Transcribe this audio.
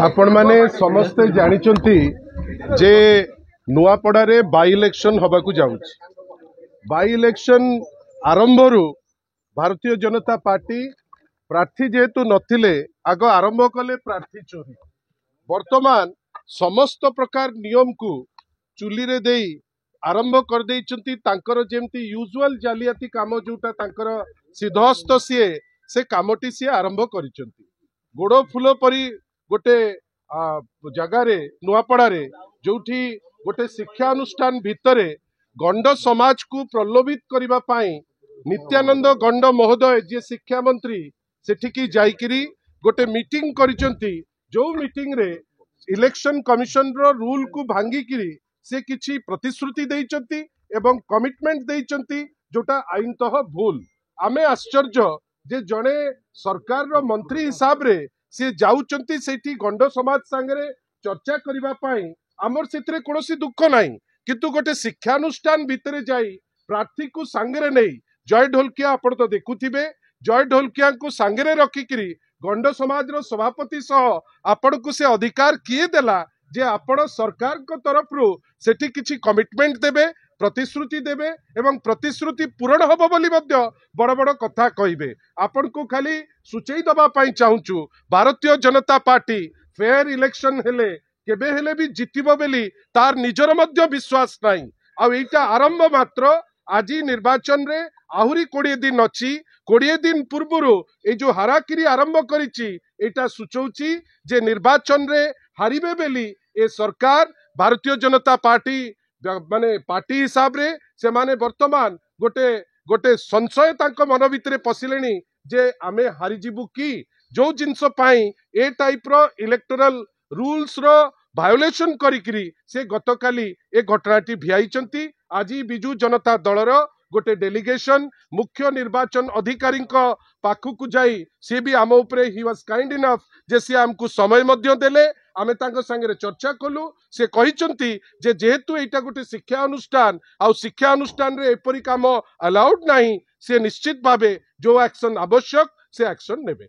आपण माने समस्ते जानिचंती जे नुआपड़ारे by election हबाकू जाउछ। By election आरंभरू Bharatiya Janata party प्रार्थी जेहेतु नथिले आग आरंभ कले प्रार्थी चोरी। वर्तमान समस्त प्रकार नियम को चुली रे देई आरंभ कर देइचंती। तांकर जेमती यूजुअल जालियाती काम जोटा तांकर सिद्धहस्त सीए से कामटी सी आरंभ करिचंती। गोड़ फूल परी गोटे जगार नुआपड़ारे जोठी गोटे शिक्षा अनुष्ठान भितरे गंड समाज को प्रलोभित करबा पाई नित्यानंद गंड महोदय जे शिक्षा मंत्री सेठिकी जाइकिरी गोटे मीटिंग करिचंती। जो मीटिंग रे इलेक्शन कमिशन रो रूल को भांगिकिरी से किछि प्रतिश्रुति देइचंती एवं कमिटमेंट देइचंती जोटा आईनतः भूल। आमे आश्चर्य जे जड़े सरकार रो मंत्री हिसाब रे से जाउचंती सेठी गंड समाज सांगरे चर्चा करिबा पाई आमर सेतरे कोनोसी दुख नाही, किंतु गोटे शिक्षानुष्ठान भितरे जाई प्रार्थी को सांगरे नहीं जय ढोलकिया आपण तो देखुथिबे। जय ढोलकिया को सांगरे रखिकिरी गंड समाज रो सभापति सह आपण को से अधिकार किए देला जे आपण सरकार को तरफ रु सेठी किछि कमिटमेंट देबे, प्रतिश्रुति देबे एवं प्रतिश्रुति पूरण होबो बोली मध्य बड़ बड़ कथा कहिबे। आपण को खाली सुचेई दबा पाई चाहूचु Bharatiya Janata party fair election हेले केबे हेले भी जितिबो बोली तार निजर मध्य विश्वास नाही। आ एटा आरंभ मात्र आज निर्वाचन रे आहुरी 20 दिन अच्छी। 20 दिन पूर्व ए जो हाराकिरी आरंभ करिछि एटा सूचौछि जे निर्वाचन रे हारिबे बेली ए सरकार भारतीय जनता पार्टी माने पार्टी हिसाब रे से माने वर्तमान गोटे गोटे संशय तांको मन भितरे पसिलेनी जे आमे हारी जिबु की जो जिंस पाई ए टाइप रो इलेक्टोरल रूल्स रो वायोलेशन करिकिरी से गतकाली ए घटनाटी भियाइचंती। आज बिजू जनता दलर गोटे डेलीगेशन मुख्य निर्वाचन अधिकारी पाखु जाई सी भी आम उपरे ही वाज काइंड इनफ जे सी आमको समय मध्य देले आमे तांको संगे चर्चा कलु। से कहिचंती जे जेहेतु एटा गोटे शिक्षा अनुष्ठान आ शिक्षा अनुष्ठान रे एपरी काम अलाउड नाही से निश्चित भावे जो एक्शन आवश्यक से एक्शन नेबे।